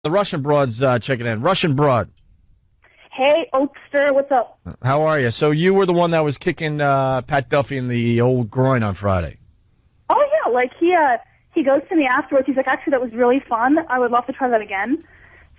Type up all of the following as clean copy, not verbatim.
The Russian broad's checking in. Russian broad. Hey, Oakster, what's up? How are you? So you were the one that was kicking Pat Duffy in the old groin on Friday. Oh, yeah, like he goes to me afterwards. He's like, actually, that was really fun. I would love to try that again.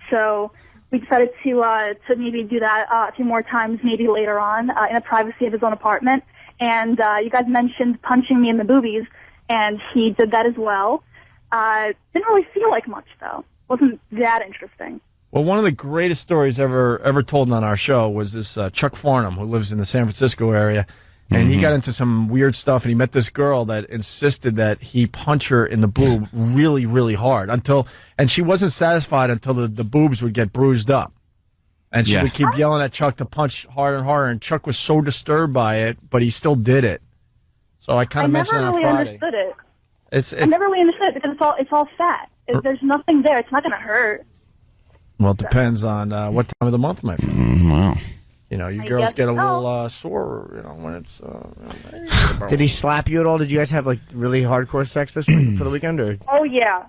So we decided to maybe do that a few more times, maybe later on, in the privacy of his own apartment. And you guys mentioned punching me in the boobies, and he did that as well. Didn't really feel like much, though. Wasn't that interesting. Well, one of the greatest stories ever told on our show was this Chuck Farnham, who lives in the San Francisco area, and he got into some weird stuff, and he met this girl that insisted that he punch her in the boob really, really hard and she wasn't satisfied until the boobs would get bruised up. And she would keep yelling at Chuck to punch harder and harder, and Chuck was so disturbed by it, but he still did it. So I kind of mentioned it on Friday. I never really understood it. I never really understood it because it's all fat. There's nothing there. It's not going to hurt. Well, it depends on what time of the month, my friend. Wow. You know, you girls get a little sore, when it's... Did he slap you at all? Did you guys have, like, really hardcore sex this week for the weekend? Or? Oh, yeah.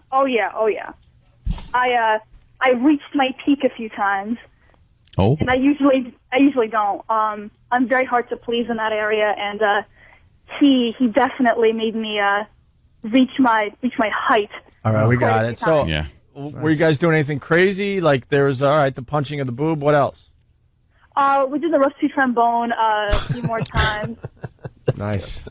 I reached my peak a few times. Oh. And I usually don't. I'm very hard to please in that area, and he definitely made me reach my height. All right, we got it. So, yeah. Were you guys doing anything crazy? Like there was, the punching of the boob. What else? We did the rusty trombone a few more times. Nice.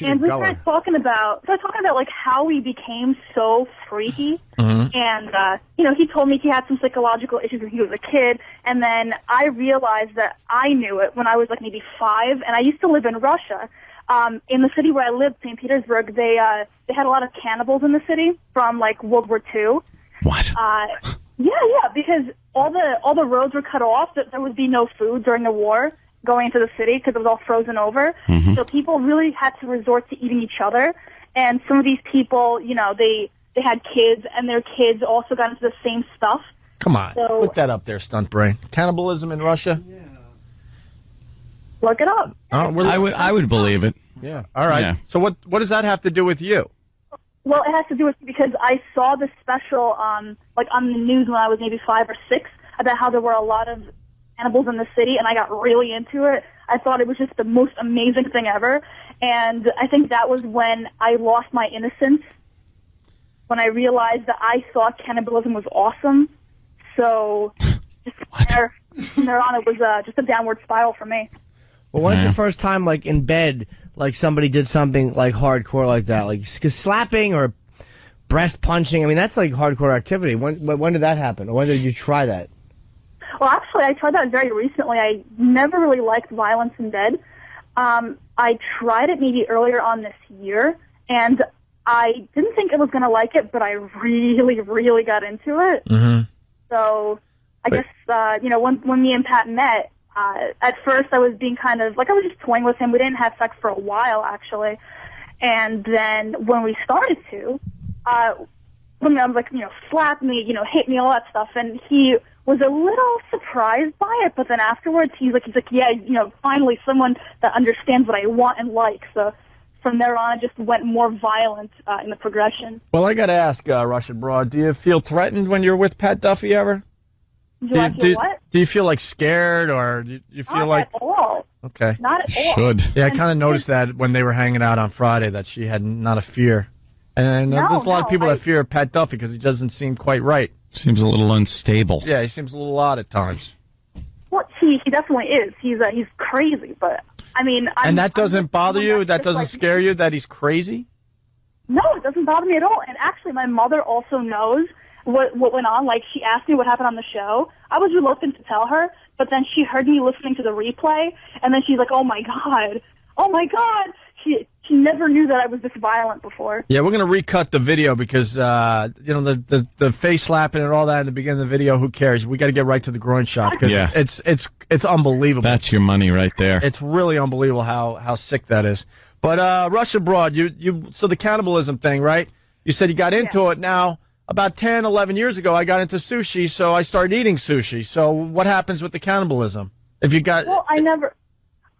And we started talking about like how we became so freaky. And he told me he had some psychological issues when he was a kid, and then I realized that I knew it when I was like maybe 5, and I used to live in Russia. In the city where I lived, St. Petersburg, they had a lot of cannibals in the city from like World War II. What? Yeah, because all the roads were cut off. There would be no food during the war going into the city because it was all frozen over. So people really had to resort to eating each other. And some of these people, they had kids, and their kids also got into the same stuff. Come on, look that up there, stunt brain. Cannibalism in Russia. Yeah. Look it up. I would believe it. Yeah. All right. Yeah. So what does that have to do with you? Well, it has to do with because I saw the special like on the news when I was maybe 5 or 6 about how there were a lot of cannibals in the city, and I got really into it. I thought it was just the most amazing thing ever, and I think that was when I lost my innocence, when I realized that I thought cannibalism was awesome. So just from there on, it was just a downward spiral for me. Well, when's the first time, like, in bed, like, somebody did something, like, hardcore like that? Like, slapping or breast punching? I mean, that's, like, hardcore activity. When did that happen? Or when did you try that? Well, actually, I tried that very recently. I never really liked violence in bed. I tried it maybe earlier on this year, and I didn't think I was going to like it, but I really, really got into it. So I guess, when me and Pat met, at first I was being kind of, like, I was just toying with him. We didn't have sex for a while, actually. And then when we started to, when I was like, slap me, hit me, all that stuff, and he was a little surprised by it, but then afterwards he's like, yeah, finally someone that understands what I want and like. So from there on, it just went more violent in the progression. Well, I got to ask, Russian Broad, do you feel threatened when you're with Pat Duffy ever? Do you feel like scared, or do you feel Not at all. Okay. Not at all. Should. Yeah, I kind of noticed that when they were hanging out on Friday, that she had not a fear. And there's a lot of people that fear Pat Duffy because he doesn't seem quite right. Seems a little unstable. Yeah, he seems a little odd at times. Well, he definitely is. He's crazy, but I mean, and that doesn't bother you? That doesn't scare you that he's crazy? No, it doesn't bother me at all. And actually, my mother also knows what went on. Like, she asked me what happened on the show. I was reluctant to tell her, but then she heard me listening to the replay, and then she's like, "Oh my god, oh my god!" She never knew that I was this violent before. Yeah, we're gonna recut the video because the face slapping and all that in the beginning of the video. Who cares? We got to get right to the groin shot because it's unbelievable. That's your money right there. It's really unbelievable how sick that is. But Rush Abroad, so the cannibalism thing, right? You said you got into it. Now, about 10, 11 years ago, I got into sushi, so I started eating sushi. So what happens with the cannibalism? Well,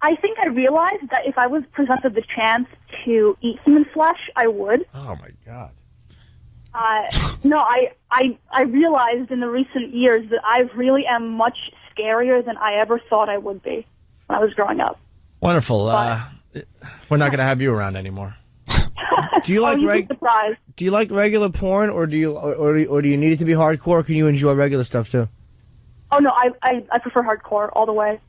I think I realized that if I was presented the chance to eat human flesh, I would. Oh, my God. No, I realized in the recent years that I really am much scarier than I ever thought I would be when I was growing up. Wonderful. We're not going to have you around anymore. Do you like you'd be surprised. Do you like regular porn, or do you need it to be hardcore? Or can you enjoy regular stuff too? Oh no, I prefer hardcore all the way.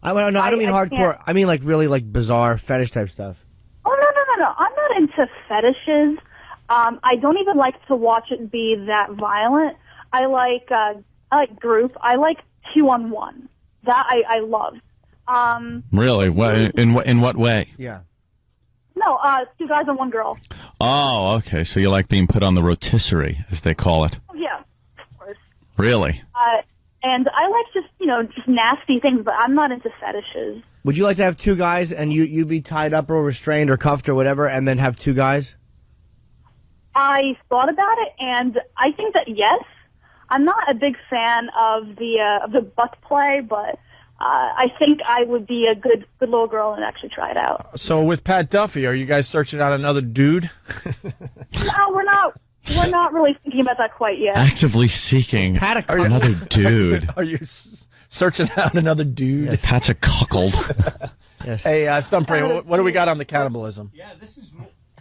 I don't mean hardcore. Can't. I mean like really like bizarre fetish type stuff. Oh no! I'm not into fetishes. I don't even like to watch it be that violent. I like group. I like 2-on-1. That I love. Really? In what way? Yeah. No, 2 guys and 1 girl. Oh, okay. So you like being put on the rotisserie, as they call it. Oh, yeah, of course. Really? And I like just nasty things, but I'm not into fetishes. Would you like to have 2 guys and you be tied up or restrained or cuffed or whatever, and then have 2 guys? I thought about it, and I think that yes. I'm not a big fan of the butt play, but I think I would be a good little girl and actually try it out. So with Pat Duffy, are you guys searching out another dude? No, we're not really thinking about that quite yet. Actively seeking another dude. Are you searching out another dude? Yes. Pat's a cuckold. Yes. Hey, Stumpray, what do we got on the cannibalism? Yeah,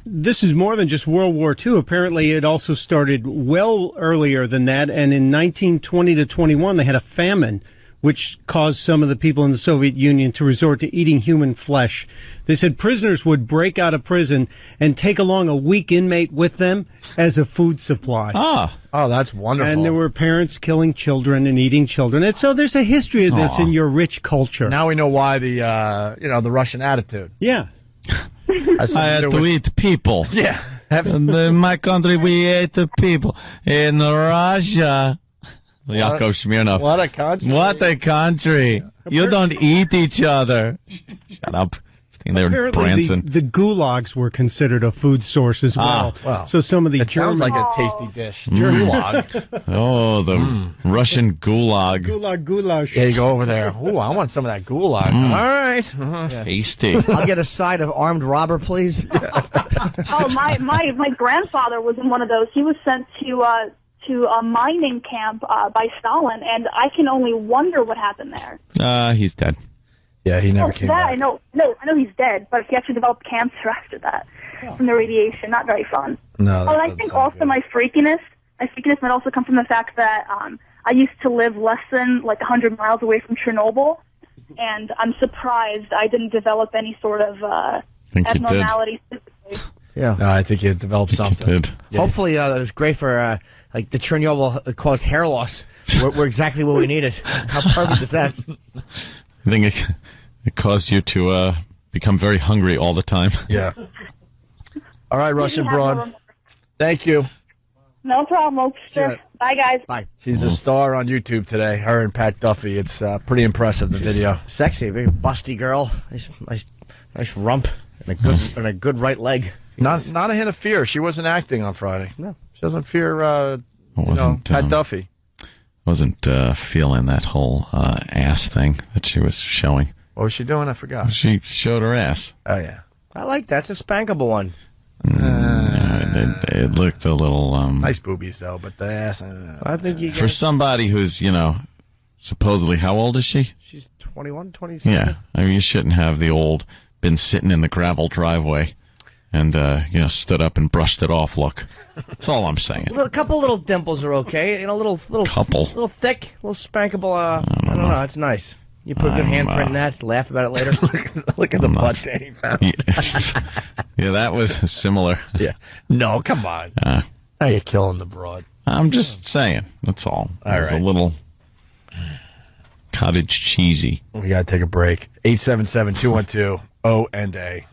this is more than just World War II. Apparently, it also started well earlier than that. And in 1920 to 21, they had a famine, which caused some of the people in the Soviet Union to resort to eating human flesh. They said prisoners would break out of prison and take along a weak inmate with them as a food supply. Oh, that's wonderful. And there were parents killing children and eating children. And so there's a history of this in your rich culture. Now we know why the Russian attitude. Yeah. I had to eat people. Yeah. In my country, we ate the people. In Russia, Yakov Smirnov. What a country. What a country. You don't eat each other. Shut up. Apparently, Branson. the gulags were considered a food source as well. Wow. So some of the It sounds German like a tasty dish. Gulag. Oh, the Russian gulag. goulash. Yeah, you go over there. Ooh, I want some of that gulag. All right. Tasty. I'll get a side of armed robber, please. Oh, my grandfather was in one of those. He was sent to a mining camp by Stalin, and I can only wonder what happened there. He's dead. Yeah, he never came back. I know he's dead, but he actually developed cancer after that from the radiation. Not very fun. No. And I think also my freakiness might also come from the fact that I used to live less than 100 miles away from Chernobyl, and I'm surprised I didn't develop any sort of abnormality physically. Yeah. No, I think you developed something. Yeah. Hopefully, it was great for the Chernobyl caused hair loss. We're exactly what we needed. How perfect is that? I think it caused you to become very hungry all the time. Yeah. All right, Russian broad. Thank you. No problem. Sure. Bye, guys. Bye. She's a star on YouTube today. Her and Pat Duffy. It's pretty impressive, the video. Sexy, very busty girl. Nice rump and a good right leg. Not a hint of fear. She wasn't acting on Friday. No. She doesn't fear Pat Duffy. Wasn't feeling that whole ass thing that she was showing. What was she doing? I forgot. She showed her ass. Oh, yeah. I like that. It's a spankable one. It looked a little... nice boobies, though, but the ass... I think you for somebody who's, suppostoly, how old is she? She's 21, 27. Yeah. I mean, you shouldn't have been sitting in the gravel driveway and, stood up and brushed it off look. That's all I'm saying. A couple little dimples are okay. Little Couple. little thick, little spankable. I don't know. It's nice. You put a good handprint in that. Laugh about it later. Look at the butt Danny found. Yeah, that was similar. Yeah. No, come on. Now you're killing the broad. I'm just saying. That's all. All It's right. a little cottage cheesy. We got to take a break. 877-212-O&A.